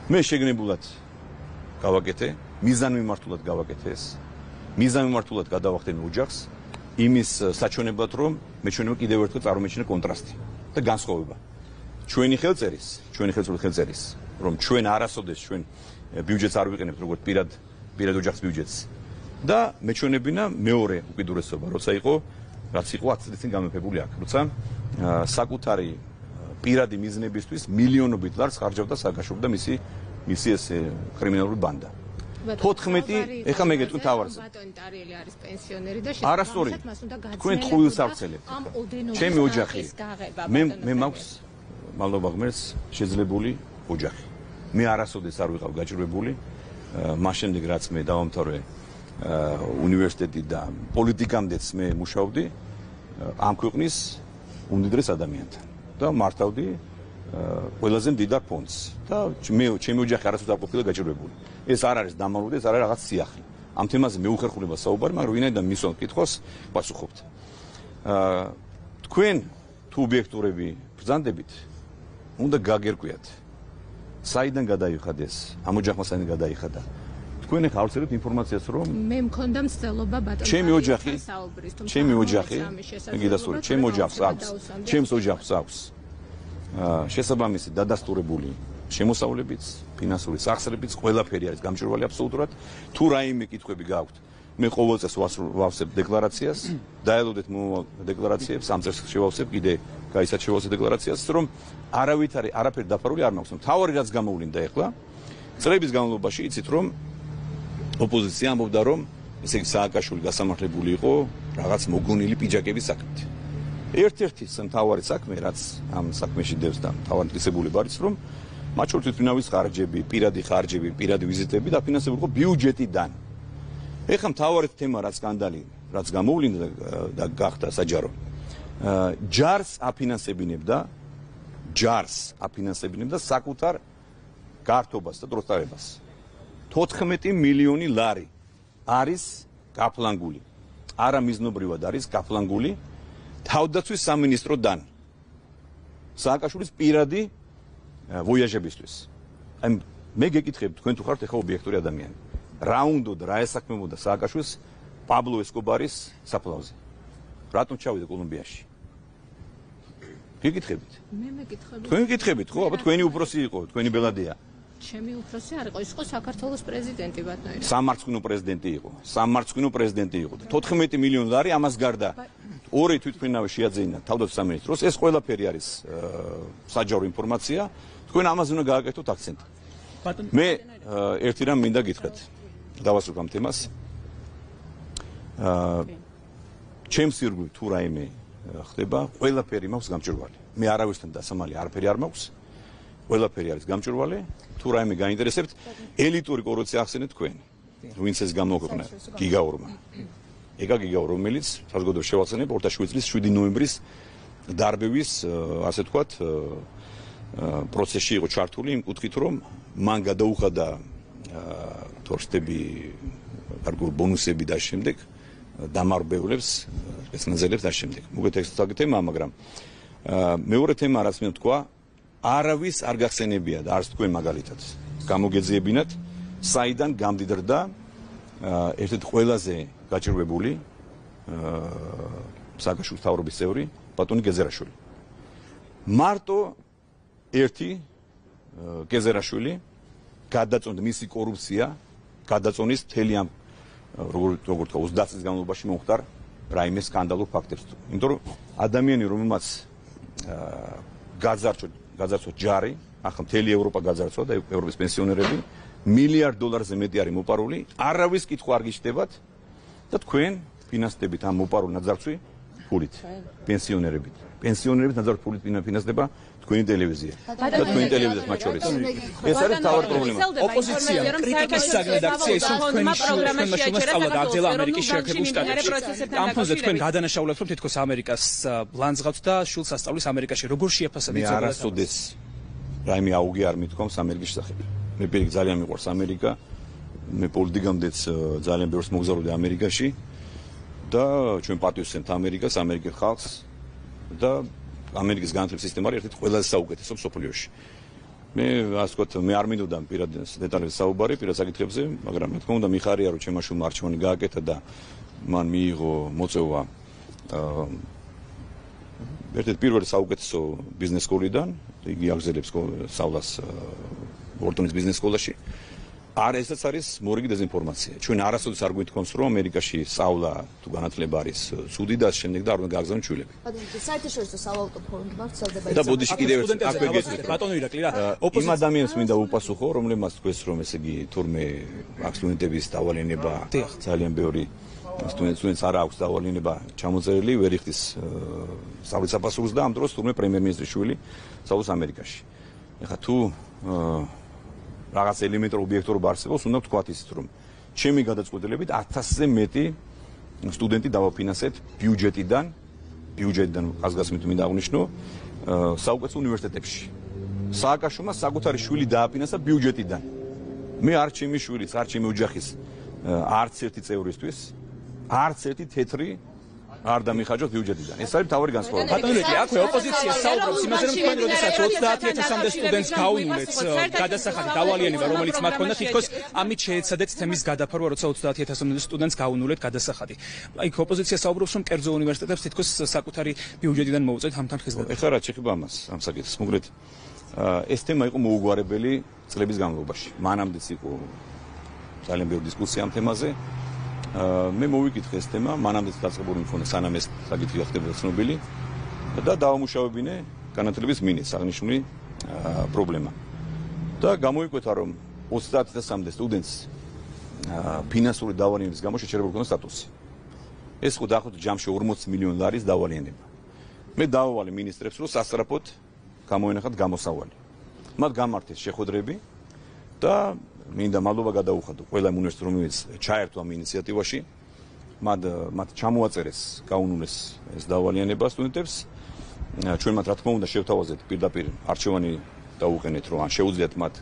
მე შეგნებულად გავაკეთე, მიზანმიმართულად გავაკეთე ეს. მიზანმიმართულად გადავახდები ოჯახს იმის საჩვენებლად, რომ მე ჩვენო კიდევ ერთხელ წარმომეჩინე კონტრასტი და განსხვავება. ჩვენი ხელწერის, რომ ჩვენ არასოდეს ჩვენ ბიუჯეტს არ ვიყენებთ როგორც პირად ოჯახის ბიუჯეტს და მეჩვენებინა მეორე უკიდურესობა, როცა იყო რაც იყო 10 წლის წინ გამეფებული აქ, როცა საკუთარი პირადი მიზნებისთვის მილიონობით ლარს ხარჯავდა სააკაშვილი და მისი ეს კრიმინალური ბანდა. 14 ეხა მე გეტყვით თავარზე. ბატონი ტარიელი არის პენსიონერი და არასწორი. თქვენ ტყუილს არცელებთ. ჩემი ოჯახი. მე მაქვს მალობა ღმერთს შეძლებული ოჯახი. მე არასოდეს არ ვიყავ გაჭირვებული. მას შემდეგ რაც მე დავამთავრე უნივერსიტეტი და პოლიტიკამდეც მე მუშაობდი ამ ქვეყნის უმდიდრეს ადამიანთან და მართავდი ყველაზე მდიდარ ფონდს და ჩემი ოჯახი არასოდეს არ ყოფილა გაჭირვებული. ეს არ არის დამალული, ეს არ არის რაღაც სიახლე. ამ თემაზე მე უხერხულება საუბარი, მაგრამ ვინაიდან მისვან კითხვას პასუხობთ. თქვენ თუ ობიექტურები ბრძანდებით, უნდა გაგერკვიათ. საიდან გადაიხადა ეს? ამ ოჯახმა საიდან გადაიხადა? თქვენ ახლა ავწერებთ ინფორმაციას, რომ მე მქონდა მცდელობა ბატონო. ჩემი ოჯახი, გიდასტური, ჩემ ოჯახს აქვს. ჩემს ოჯახს აქვს. შესაბამისი დადასტურებული შემოსავლებიც, ფინანსური სახსრებიც, ყველაფერი არის გამჭვირვალე აბსოლუტურად. თუ რაიმე კითხვები გაქვთ, მე ყოველ წელს ვავსებ დეკლარაციას, დაელოდეთ მომავალ დეკლარაციებს, ამ წელს შევავსებ კიდე გაიცათ შევავსებ დეკლარაციას, რომ არაფერი დაფარული არ მაქვს. მთავარი რაც გამოვლინდა ახლა, წლების განმავლობაში იცით რომ ოპოზიცია ამბობდა რომ ესე იგი სააკაშვილი გასამართლებული იყო რაღაც მოგონილი პიჯაკების საქმით. ერთ-ერთი მთავარი საქმე, რაც ამ საქმეში დევს და მთავარი მტკიცებულება არის, რომ მათ შორის თვითმფრინავის ხარჯები, პირადი ხარჯები, პირადი ვიზიტები დაფინანსებული იყო ბიუჯეტიდან. ეხლა მთავარი თემა რაც სკანდალი, რაც გამოვლინდა და გახდა საჯარო. ჯარს აფინანსებინებდა საკუთარ გართობას და დროშტარებას. 14 მილიონი ლარი არის გაფლანგული. არა მიზნობრივად არის გაფლანგული თავდაცვის სამინისტროდან. სააკაშვილის პირადი ვოიაჟებისთვის. აი მე გეკითხებ, თქვენ თუ ხართ ახლა ობიექტური ადამიანი. რა უნდოდა, რა ესაქმებოდა სააკაშვილს პაბლო ესკობარის საფლავზე? რატომ ჩავიდა კოლუმბიაში? გეკითხებით? მე მეკითხები. თქვენ გეკითხებით, ხო? აბა თქვენი უფროსი იყო, თქვენი ბელადია. ჩემი უფროსი არ იყო, ის იყო საქართველოს პრეზიდენტი ბატონო. სამარცხვინო პრეზიდენტი იყო. 14 მილიონი ლარი ამას გარდა ორი თვითმფრინავი შეაძენა თავდაცვის სამინისტროს. ეს ყველაფერი არის საჯარო ინფორმაცია. თქვენ ამაზე უნდა გააკეთოთ აქცენტი. მე ერთი რამ მინდა გითხრათ. დავასრულებ ამ თემას. ჩემს ირგვლივ თუ რაიმე ხდება, ყველაფერი მაქვს გამჭვირვალე. მე არავისთან დასამალი არაფერი არ მაქვს. ყველაფერი არის გამჭვირვალე. თუ რაიმე გაინტერესებთ, ელიტური კორუფცია ახსენეთ თქვენ. ვინც ეს გამოაქვეყნა გიგაურმა. ეგა გიგაურ, რომელიც საზოგადოებას შევახსენებ 2007 წლის 7 ნოემბრის დარბევის, ასე ვთქვათ, პროცესში იყო ჩართული იმ კუთხით, რომ მან გადაუხადა თორშტები, კარგულ ბონუსები და შემდეგ დამარბევლებს, სპეცნაზელებს და შემდეგ. მოგეთექსტი თემა, მაგრამ მეორე თემა რაც მე ვთქვა, არავის არ გახსენებია და არც თქვენ მაგალითად გამოგეძიებინათ, საიდან გამდიდრდა ერთ-ერთი ყველაზე გაჭირვებული სააკაშვილის მთავრობის წევრი ბატონი გეზერაშვილი. მარტო ერთი გეზერაშვილი გადაწონდა მისი კორუფცია, გადაწონის მთელი ამ როგორ თქვა 30 წლის განმავლობაში მომხდარ რაიმე სკანდალურ ფაქტებს. იმიტომ რომ ადამიანი რომელმაც გაძარცვა ჯარი, ახლა მთელი ევროპა გაძარცვა და ევროპის პენსიონერები $1 მილიარდ მეტი არის მოპარული, არავის კითხვა არ გიჩნდებათ და თქვენ ფინანსდებით ამ მოპარულ ნაძარცვი ფულით, პენსიონერებით. პენსიონერების ნაძარცვი ფულით ფინანსდება თქვენი ტელევიზია. და თქვენი ტელევიზია მათ შორის. ეს არის თავად პრობლემა. ოპოზიცია კრიტიკის საგნად აქცია ის რომ თქვენი პროგრამაში შეაჩერა გაგზავნა ამერიკის შეერთებულ შტატებში. ამ ფონზე თქვენ გადანაშაულებთ რომ თითქოს ამერიკას ლანძღავთ და შულს ასწავლის ამერიკაში. როგორ შეაფასებთ ეს? მე არასოდეს რაიმე აუგი არ მithქვამს ამერიკის შესახებ. მე პირიქით ძალიან მიყვარს ამერიკა. მე პოლიტიკამდეც ძალიან ბევრს მოგზაურობდი ამერიკაში და ჩვენ პატივისცემთ ამერიკას, ამერიკის ხალხს და ამერიკის განათლების სისტემა არის ერთ-ერთი ყველაზე საუკეთესო მსოფლიოში. მე ასე ვთქვათ, მე არ მინდოდა პირად დეტალებზე საუბარი, პირად საკითხებზე, მაგრამ მე თქმა უნდა მიხარია რომ ჩემმა შვილმა არჩევანი გააკეთა და მან მიიღო მოწვევა ერთ-ერთი პირველი საუკეთესო ბიზნეს სკოლიდან, იგი აგზელებს სწავლას ვორტონის ბიზნეს სკოლაში. ესაც არის მორიგი დეზინფორმაცია. ჩვენ არასოდეს არ გვითხოვს რომ ამერიკაში სწავლა თუ განათლება არის ცუდი და შემდეგ და არ უნდა გააგზავნონ შვილები. საერთაშორისო საავტო ფონდ მაქვს ძალდება. და ბოდიში კიდევ ერთ აკვე გეტყვით. ბატონო ირაკლი რა. იმ ადამიანს მინდა უპასუხო, რომლებმაც თქვენს რომ ესე იგი თურმე აქ სტუდენტების დავალენება ძალიან ბევრი სტუდენტს არ აქვს დავალენება ჩამოწერილი, ვერ იხდის სწავლის საფასურს და ამ დროს თურმე პრემიერ-მინისტრის შვილი სწავლობს ამერიკაში. ეხლა თუ რაღაც ელემენტარ ობიექტურობა არსებობს, უნდა ვთქვათ ისიც, რომ ჩემი გადაწყვეტილებით 1000-ზე მეტი სტუდენტი დავაფინანსეთ ბიუჯეტიდან ხაზგასმით მინდა აღნიშნო საუკეთესო უნივერსიტეტებში. სააკაშვილმა საკუთარი შვილი დააფინანსა ბიუჯეტიდან. მე არ ჩემი შვილის, არ ჩემი ოჯახის არც ერთი წევრისთვის, არც ერთი თეთრი არ დამიხარჯოთ ბიუჯეტიდან. ეს არის მთავარი განსხვავება. ბატონო, აქვე ოპოზიცია საუბრობს იმაზე, რომ თქვენ როდესაც 30000-მდე სტუდენტს გაუნულეთ გადასახადი დავალიანება, რომელიც მათ ჰქონდა, თითქოს ამით შეეცადეთ თემის გადაფარვა, როცა 30000-მდე სტუდენტს გაუნულეთ გადასახადი. აი, ოპოზიცია საუბრობს, რომ კერძო უნივერსიტეტებს თითქოს საკუთარი ბიუჯეტიდან მოუწევთ ამ თანხისგან. ეხლა რა შეხება ამას, ამ საკითხს, მოგრეთ. ეს თემა იყო მოუგვარებელი წლების განმავლობაში. მანამდეც იყო ძალიან ბევრი დისკუსია ამ თემაზე. მე მოვიკითხე ეს თემა, მანამდეც დაწყებული მქონდა, სანამ ეს საკითხი ხდებოდა ცნობილი და დავამუშავებინე განათლების მინისტრს აღნიშნული პრობლემა. და გამოიკვეთა, რომ 30000-მდე სტუდენტს ფინანსური დავალიანების გამო შეჩერებული ჰქონდა სტატუსი. ეს იყო დაახლოებით ჯამში 40 მილიონი ლარის დავალიანება. მე დავავალე მინისტრებს, რომ სასწრაფოდ გამოენახათ გამოსავალი. მათ გამართეს შეხვედრები და მინდა მადლობა გადაუხადო ყველა უნივერსიტეტს, რომელიც ჩაერთვა ამ ინიციატივაში. მათ ჩამოაწერეს, გაუნულეს ეს დავალიანება სტუდენტებს. ჩვენ მათ რა თქმა უნდა შევთავაზეთ პირდაპირ არჩევანი დაუყენეთ, რომ ან შეუძლიათ მათ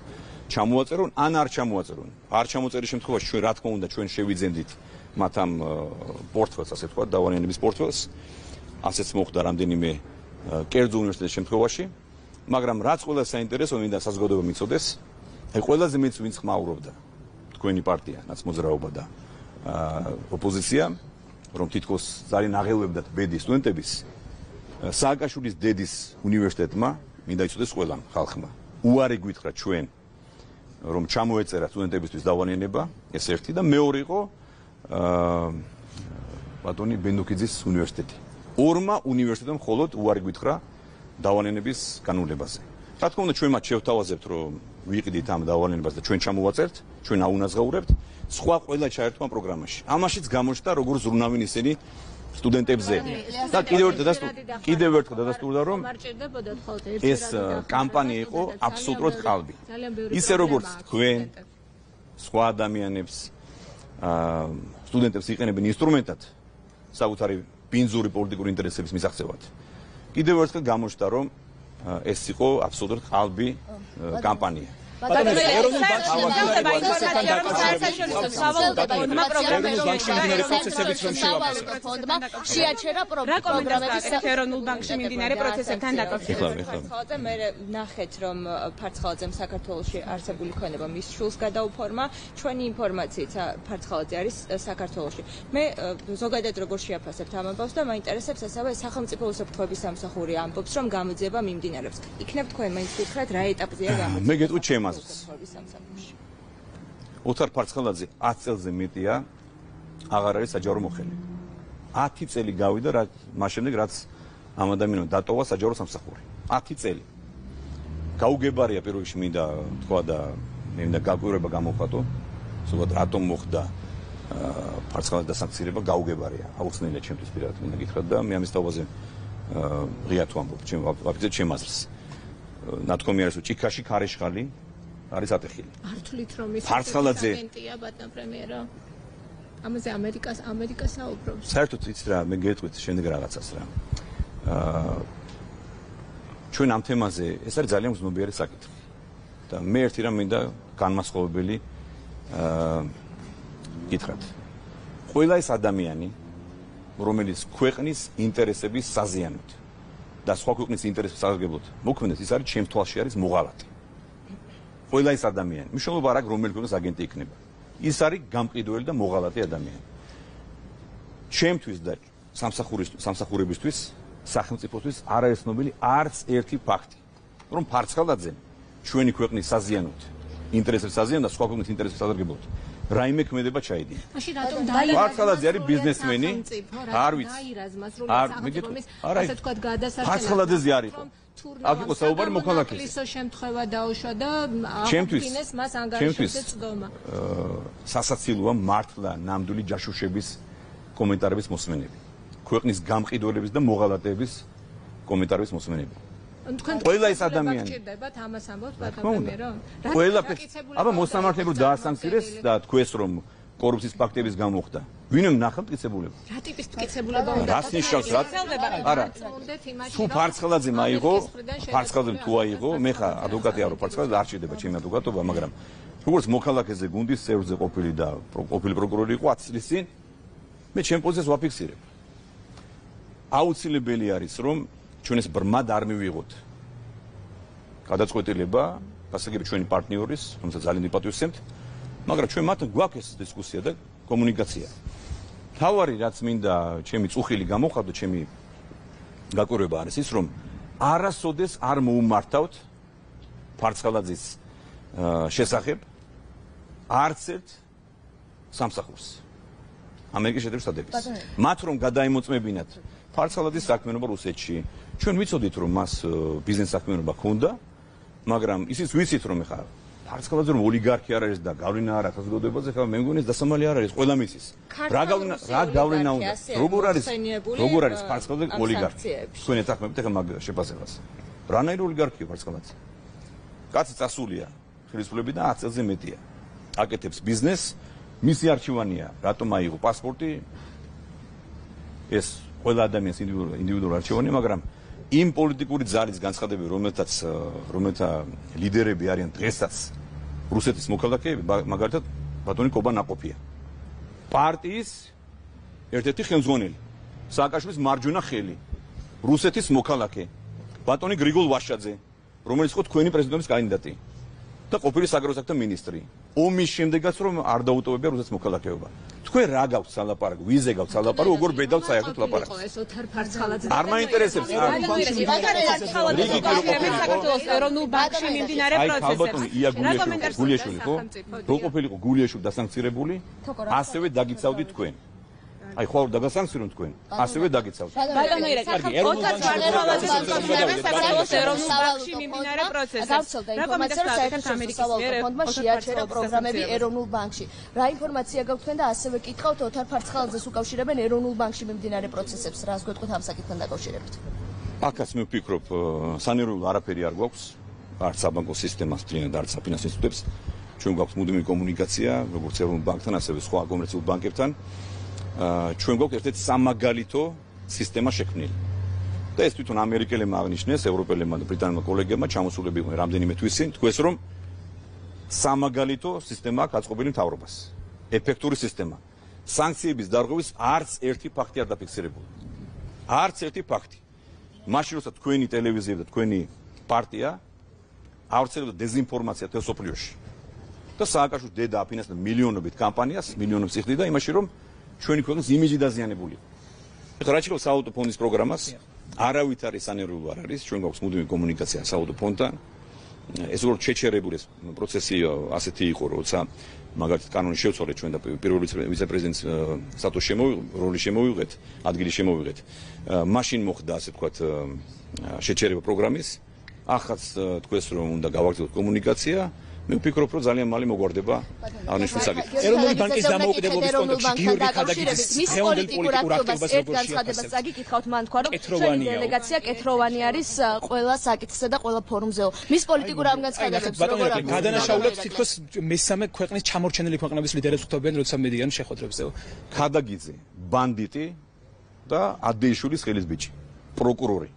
ჩამოაწერონ, ან არ ჩამოაწერონ. არ ჩამოწერის შემთხვევაში ჩვენ რა თქმა უნდა ჩვენ შევიძენდით მათ ამ პორტფელს, ასე ვთქვათ, დავალიანების პორტფელს. ასეც მოხდა რამდენიმე კერძო უნივერსიტეტის შემთხვევაში, მაგრამ რაც ყველა საინტერესო მინდა საზოგადოება მიცოდეს, აი ყველაზე მეც ვინც ხმაურობდა თქვენი პარტია, ნაცმოძრაობა და ოპოზიცია, რომ თითქოს ძალიან აღელვებდათ ბედი სტუდენტების, სააკაშვილის დედის უნივერსიტეტმა მინდა იცოდეს ყველამ ხალხმა. უარი გვითხრა ჩვენ, რომ ჩამოეწერა სტუდენტებისთვის დავალიანება, ეს ერთი და მეორე იყო ბატონი ბენდუქიძის უნივერსიტეტი. ორმა უნივერსიტეტმა მხოლოდ უარი გვითხრა დავალიანების განულებაზე. რა თქმა უნდა ჩვენ მათ შევთავაზებთ, რომ ვიყიდით ამ დავალიანებას და ჩვენ ჩამოვაწერთ, ჩვენ აუნაზღაურებთ, სხვა ყველა ჩაერთვა ამ პროგრამაში. ამაშიც გამოჩნდა როგორ ზრუნავენ ისინი სტუდენტებზე. და კიდევ ერთხელ დადასტურდა, რომ ეს კამპანია იყო აბსოლუტურად ყალბი. ისე როგორც თქვენ სხვა ადამიანებს სტუდენტებს იყენებენ ინსტრუმენტად საკუთარი ბინძური პოლიტიკური ინტერესების მისაღწევად. კიდევ ერთხელ გამოჩნდა, რომ ეს იყო აბსოლუტურად ყალბი კამპანია. ბატონო, ეროვნულ ბანკში მიმდინარე პროცესებთან დაკავშირებით. მე ნახეთ, რომ ფარცხალაძემ საქართველოში არსებული ქონება მის შულს გადაუფორმა, ჩვენი ინფორმაციით ფარცხალაძე არის საქართველოში. მე ზოგადად როგორ შეაფასებთ ამ ამბავს და მაინტერესებს ასევე სახელმწიფო უსაფრთხოების სამსახური ამბობს, რომ გამოძიება მიმდინარეობს. იქნებ თქვენ მაინც გითხრათ რა ეტაპზეა გამოძიება. მე გეტყვით ჩემს ოთარ ფარცხალაძე 10 წელზე მეტია აღარ არის საჯარო მოხელე. 10 წელი გავიდა მას შემდეგ რაც ამ ადამიანმა დატოვა საჯარო სამსახური. 10 წელი. გაუგებარია პირველ რიგში მინდა თქვა და მე მინდა გაგვირება გამოვხატო. ზოგადად რატომ მოხდა ფარცხალაძის დასაქცირება გაუგებარია. აუცილებლად ჩემთვის პირადად მინდა გითხრათ და მე ამის თავაზე ღიად ვამბობ ჩემ აზრს. ნათქვამი არის, რომ ჭიქაში ქარეშხალი არის ატეხილი. არ თვლით, რომ ის აგენტია, ბატონო პრემიერო? ამაზე ამერიკა საუბრობს. საერთოდ იცით რა, მე გეტყვით შემდეგ რაღაცას რა. ჩვენ ამ თემაზე ეს არის ძალიან გრძნობიარე საკითხი. და მე ერთი რამ მინდა განმასხვავებელი გითხრათ. ყველა ეს ადამიანი, რომელიც ქვეყნის ინტერესების საზიანოდ და სხვა ქვეყნის ინტერესებს სარგებლოდ მოქმედებს, ის არის ჩემს თვალში არის მოღალატე. ყველა ეს ადამიანი, მნიშვნელობა არ აქვს რომელი ქვეყნის აგენტი იქნება. ის არის გამყიდველი და მოღალატე ადამიანი. ჩემთვის და სამსახურებისთვის, სახელმწიფოსთვის არ არის ცნობილი არც ერთი ფაქტი, რომ ფარცხალაძე ჩვენი ქვეყნის საზიანოდ, ინტერესებს საზიანოდ და სხვა ქვეყნის ინტერესებს სარგებლოდ რაიმე ქმედება ჩაიდინა. მაშინ რატომ დაირაზმას? ფარცხალაძე არის ბიზნესმენი. არ ვიცი. ასე თქვათ გადასარჩენად. ფარცხალაძეზე არის. აქ იყო საუბარი მოქალაქეზე. ისო შემთხვევა დაუშვა და აღფინეს მას ანგარიშებზე წდომა. სასაცილოა მართლა ნამდვილი ჯაშუშების კომენტარების მოსმენები. ქვეყნის გამყიდველების და მოღალატეების კომენტარების მოსმენები. ყველა ეს ადამიანი გჭირდებათ ამას ამბობთ ბატონო. ყველაფერს აბა მოსამართლებლო დაასანქცირეს და თქვეს რომ კორუფციის ფაქტების გამოხდა. ვინმე ნახა მტკიცებულება. რა ტიპის მტკიცებულება უნდა? რას ნიშნავს რა? არა. თუ ფარცხლაძე მაიღო, ფარცხლაძე თუ აიღო, მე ხა ადვოკატი არ ვარ, ფარცხლაძე არ ჭირდება ჩემი ადვოკატობა, მაგრამ როგორც მოქალაქეზე გუნდის წევრზე ყოფილი და ყოფილი პროკურორი იყო 10 წლის წინ, მე ჩემ პოზიციას ვაფიქსირებ. აუცილებელი არის რომ ჩვენ ეს ბრმად არ მივიღოთ. გადაწყვეტილება, გასაგები ჩვენი პარტნიორის, რომელსაც ძალიან ვიპატივისცემთ, მაგრამ ჩვენ მათ გვაქვს ეს დისკუსია და კომუნიკაცია. თავარი რაც მინდა ჩემი წუხილი გამოხატო, ჩემი გაკვირვება არის ის, რომ არასოდეს არ მოუმართავთ ფარცხლაძის შესახებ არც ერთ სამსახურს ამერიკის შეერთებული შტატების. მათ რომ გადაემოწმებინათ ფარცხლაძის საქმიანობა რუსეთში, ჩვენ ვიცოდით რომ მას ბიზნეს საქმიანობა ჰქონდა, მაგრამ ისიც ვიცით რომ ხა ფარცხლაძე რომ ოლიგარქი არ არის და გავლენა არ აქვს საზოგადოებაზე, ხა მე მგონი ეს დასამალი არ არის, ყველა მისის. რა გავლენა უნდა? როგორ არის ფარცხლაძე ოლიგარქი? თქვენ ეთახმებით ახლა მაგ შეფასებას. რანაირი ოლიგარქია ფარცხლაძე? კაცი წასულია ხელისუფლები და 10 წელზე მეტია. აკეთებს ბიზნესს, მისი არჩევანია, რატომ აიღო პასპორტი? ეს ყველა ადამიანის ინდივიდუალური არჩევანია, მაგრამ იმ პოლიტიკური ძალის განცხადებები, რომელთა ლიდერები არიან დღესაც რუსეთის მოქალაქეები, მაგალითად ბატონი კობა ნაყოფია. პარტიის ერთ-ერთი ხელმძღვანელი, სააკაშვილის მარჯვენა ხელი, რუსეთის მოქალაქე, ბატონი გრიგოლ ვაშაძე, რომელიც იყო თქვენი პრეზიდენტის კანდიდატი და ყოფილი საგარეო საქმეთა მინისტრი. ომის შემდეგაც რომ არ დაუტოვებია რუსეთის მოქალაქეობა. თქვენ რა გაქვთ სალაპარაკო, ვიზე გაქვთ სალაპარაკო, როგორ ბედავთ საერთოდ ლაპარაკს? ეს ოთარ ფარცხლაძე. არ მაინტერესებს. საქართველოს ეროვნულ ბანკში მიმდინარე პროცესებს. გულიაშვილი ხო? რო ყოფილიყო გულიაშვილი დასანქცირებული, ასევე დაგიცავდით თქვენ. აი ხო დაგასანქცირონ თქვენ, ასევე დაგიცავთ. ბატონო ირაკ, ოთარ ფარცხლაძის საქართველოს ეროვნულ ბანკში მიმდინარე პროცესებს. გავრცელდა ინფორმაცია, რომ საერთაშორისო სავალუტო ფონდმა შეაჩერა პროგრამები ეროვნულ ბანკში. რა ინფორმაცია გაქვთ თქვენ და ასევე კითხავთ ოთარ ფარცხლაძეს უკავშირებენ ეროვნულ ბანკში მიმდინარე პროცესებს. რას გეტყვით ამ საკითხთან დაკავშირებით? აქაც მე ვფიქრობ, სანერვულ არაფერი არ გვაქვს, არც საბანკო სისტემას მთლიანად, არც საფინანსო ინსტიტუტებს. ჩვენ გვაქვს მუდმივი კომუნიკაცია, როგორც ეროვნულ ბანკთან, ასევე სხვა კომერციულ ბანკებთან. ჩვენ გვაქვს ერთ-ერთი სამაგალითო სისტემა შექმნილი. და ეს თვითონ ამერიკელებმა აღნიშნეს, ევროპელებმა და ბრიტანელმა კოლეგებმა ჩამოსულები იყვნენ რამდენიმე თვის წინ, თქვეს რომ სამაგალითო სისტემა აქვს აწყობილი მთავრობას. ეფექტური სისტემა. სანქციების დარღვევის არც ერთი ფაქტი არ დაფიქსირებული. არც ერთი ფაქტი. მაშინ როცა თქვენი ტელევიზია და თქვენი პარტია ავრცელებდა დეზინფორმაცია თელ სოფლიოში. და სააკაშვილის დედა აფინანსდა მილიონობით კამპანიას, მილიონებს იხდიდა იმაში რომ ჩვენი ქვეყნის იმიჯი დაზიანებული. ეხლა რა შეიძლება საავტო ფონდის პროგრამას არავით არის სანერვული არ არის, ჩვენ გვაქვს მუდმივი კომუნიკაცია საავტო ფონდთან. ეს როგორ შეჩერებული ეს პროცესი ასეთი იყო, როცა მაგალითად კანონი შევცვალეთ ჩვენ და პირველი ვიცე-პრეზიდენტის სტატუსი როლი შემოვიღეთ, ადგილი შემოვიღეთ. მაშინ მოხდა ასე ვთქვათ შეჩერება პროგრამის. ახაც თქვეს რომ უნდა გავაგრძელოთ კომუნიკაცია. მე ვფიქრობ, რომ ძალიან მალე მოგვარდება აღნიშნული საკითხი. ეროვნული ბანკის დამოუკიდებლობის კონტექსტში გიორგი ქადაგიძის დღევანდელ პოლიტიკურ აქტივობას როგორ შეაფასებთ? გაგიკითხავთ მან თქვა, რომ ჩვენი დელეგაცია კეთროვანი არის ყველა საკითხზე და ყველა ფორუმზეო. მის პოლიტიკურ ამ განცხადებებს როგორ აქვს? გადანაშაულებს თითქოს მესამე ქვეყნის ჩამორჩენილი ქვეყნების ლიდერებს ხვდებიან, როცა მედიან შეხვედრებზეო. ქადაგიძე, ბანდიტი და ადეიშვილის ხელისბიჭი, პროკურორი,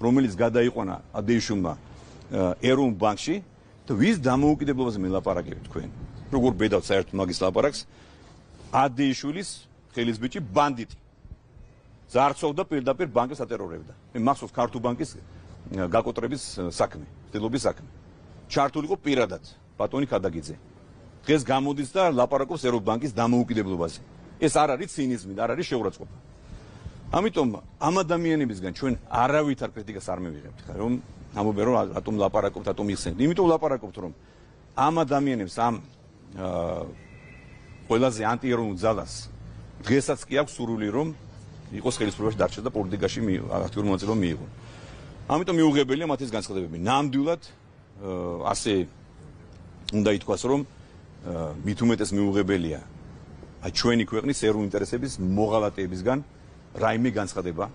რომელიც გადაიყვანა ადეიშვილმა ეროვნულ ბანკში და ვის დამოუკიდებლობაზე მელაპარაკებით თქვენ? როგორ ბედავთ საერთოდ მაგის ლაპარაკს? ადეიშვილის ხელისბიჭი ბანდიტი. ზარცოვდა პირდაპირ ბანკს ატერორებდა. მე მახსოვს ქართულ ბანკის გაკოტრების საქმე, მცდელობის საქმე. ჩართული იყო პირადად ბატონი ქადაგიძე. დღეს გამოდის და ლაპარაკობს ეროვნულ ბანკის დამოუკიდებლობაზე. ეს არ არის ცინიზმი, არ არის შეურაცხყოფა. ამიტომ ამ ადამიანებისგან ჩვენ არავითარ კრიტიკას არ მივიღებთ, ხა რომ ამობენ რომ რატომ ლაპარაკობთ, რატომ იხსენებთ. იმიტომ ლაპარაკობთ რომ ამ ადამიანებს ამ ყველაზე ანტიეროვნულ ძალას დღესაც კი აქვს სურვილი რომ იყოს ხელისუფლებაში დარჩეს და პოლიტიკაში აქტიური მონაწილეობა მიიღონ. ამიტომ მიუღებელია მათი განცხადებები. ნამდვილად ასე უნდა ითქვას რომ მით უმეტეს მიუღებელია აი ჩვენი ქვეყნის ეროვნული ინტერესების მოღალატეებისგან რაიმე განცხადება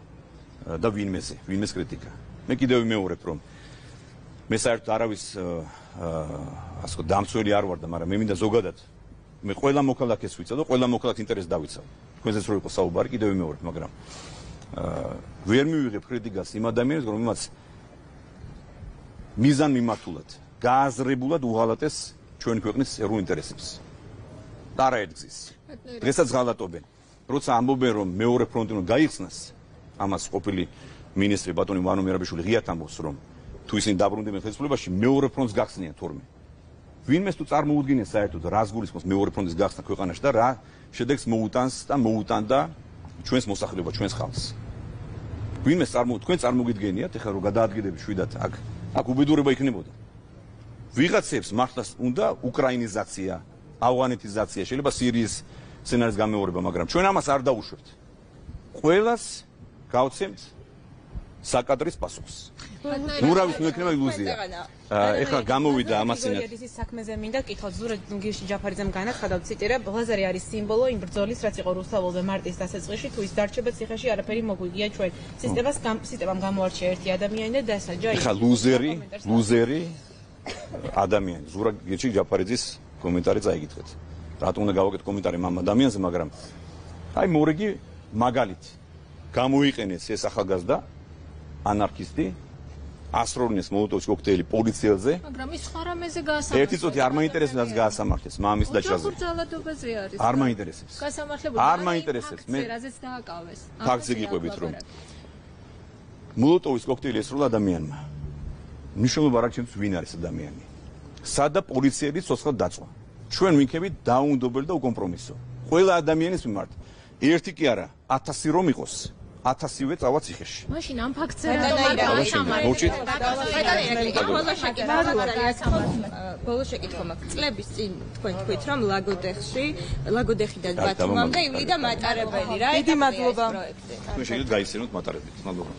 და ვინმეს კრიტიკა. მე კიდევ ვიმეორებ რომ მე საერთოდ არავის ასე ვთქვათ დამცველი არ ვარ და მაგრამ მე მინდა ზოგადად მე ყველა მოქალაქეს ვიცავ და ყველა მოქალაქის ინტერესს დავიცავ. თქვენზეც რო იყო საუბარი კიდევ ვიმეორებ, მაგრამ ვერ მივიღებ კრიტიკას იმ ადამიანებს, რომლებმაც მიზან მიმართულად, გააზრებულად უღალატეს ჩვენი ქვეყნის ეროვნულ ინტერესებს. და არაერთგზის. დღესაც ღალატობენ. როცა ამბობენ რომ მეორე ფრონტი უნდა გაიხსნას, ამას ყოფილი მინისტრი ბატონი ვანო მერაბიშვილი ღიად ამბობს რომ თუ ისინი დაბრუნდნენ ხელისუფლებაში მეორე ფრონტს გახსნიან თორმე. ვინმეს თუ წარმოუდგინეს საერთოდ რას გულისხმობს მეორე ფრონტის გახსნა ქვეყანაში და რა შედეგს მოუტანს და მოუტანდა ჩვენს მოსახლეობა, ჩვენს ხალხს. ვინმეს თქვენ წარმოგიდგენიათ ეხლა რომ გადაადგილდებით შვიდად აქ უბედურება იქნებოდა. ვიღაცებს მართლაც უნდა უკრაინიზაცია, ავღანეთიზაცია, შეიძლება სირიის სცენარის გამეორება, მაგრამ ჩვენ ამას არ დავუშვებთ. ყველას გავცემთ საკადრის პასუხს. ურავის მოექნება ილუზია. ეხლა გამოვიდა ამასინათ. ის საქმეზე მინდა კითხოთ ზურაბ გიში ჯაფარიძემ განაცხადა, ციტირებ, ლაზარი არის სიმბოლო იმ ბრძოლის, რაც იყო რუსთაველზე მარტის დასაწყისში, თუ ის დარჩება ციხეში, არაფერი მოგვიგია ჩვენ. სისტემამ გამოარჩია ერთი ადამიანი და დასაჯა. ეხლა ლუზერი ადამიანი. ზურაბ გიში ჯაფარიძის კომენტარი წაიგითხეთ. რატომ უნდა გავაკეთო კომენტარი ამ ადამიანზე, მაგრამ აი მორიგი მაგალითი. გამოიყენეს ეს ახალგაზრდა ანარქისტი ასროვნეს მოლოტოვის კოქტეილი პოლიციელზე, მაგრამ ის სხვა რამეზე გაასამართლებს. ერთი წუთი არ მაინტერესებს გაასამართლეს მამის დაჭრაზე. ძალადობაზე არის. არ მაინტერესებს. გასამართლებული არ მაინტერესებს. მე რაზეც დააკავეს. ფაქტზე გიყვებით რომ მოლოტოვის კოქტეილი ესროლა ადამიანმა. მნიშვნელობა რა ჩემთვის ვინ არის ადამიანი. სადა პოლიციელი სოცხლად დაწვა. ჩვენ ვინქებით დაუნდობელი და უკომპრომისო. ყველა ადამიანის მიმართ. ერთი კი არა, 1000 რომ იყოს. 1000-ვე წავა ციხეში. მაშინ ამ ფაქტზე რატომ არ მოუჩით? ბოლო შეკითხვა მაქვს. წლების წინ თქვენ თქვით რომ ლაგოდეხიდან ბათუმამდე ივლიდა მატარებელი რა? დიდი მადლობა. თქვენ შეგიძლიათ გაიხსენოთ მატარებლით. მადლობა.